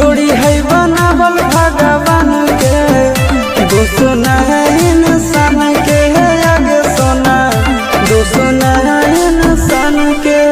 जोड़ी है बनावल भगवान के। दोस्त है इंसान के आगे सोना, दोस्त है इंसान के।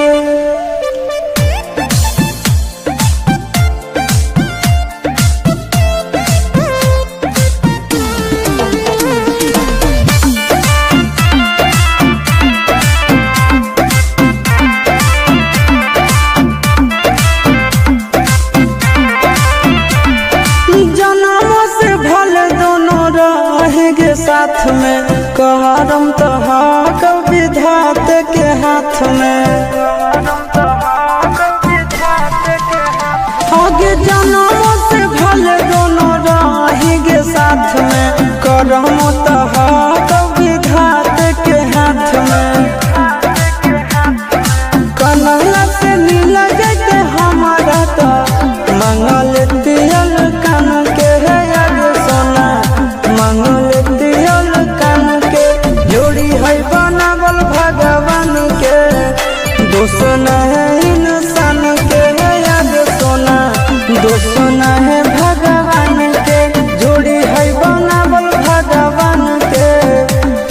साथ में कहरम तो विधात के हाथ में। आगे जन्मों से भले दोनों रहेंगे साथ में, करम तो विधात के हाथ में। कन्हैया से मिल गए हमारा तो मंगल तियल कान के है आगे सोना, मंगल बनावल भगवान के। दोस्त है इंसान के याद सोना, दोस्त है भगवान के। जोड़ी है बनावल भगवान के।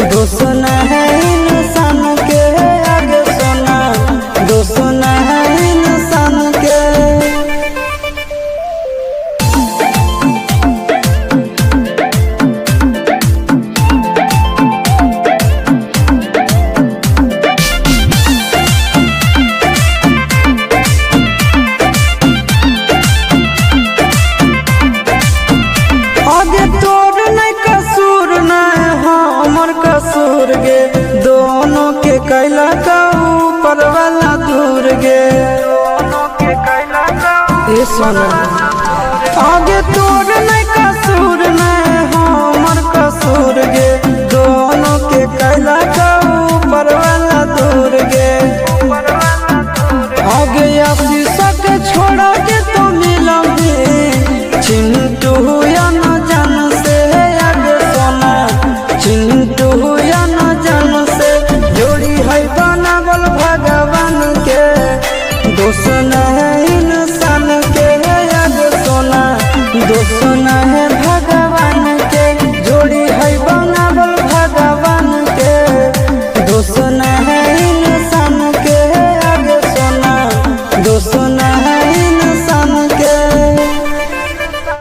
दोस्त है इंसान के याद सोना, दोस्त है इंसान के। कसूर गे दोनों के कैला का ऊपर वाला दूर गे। ये सोना आगे तोड़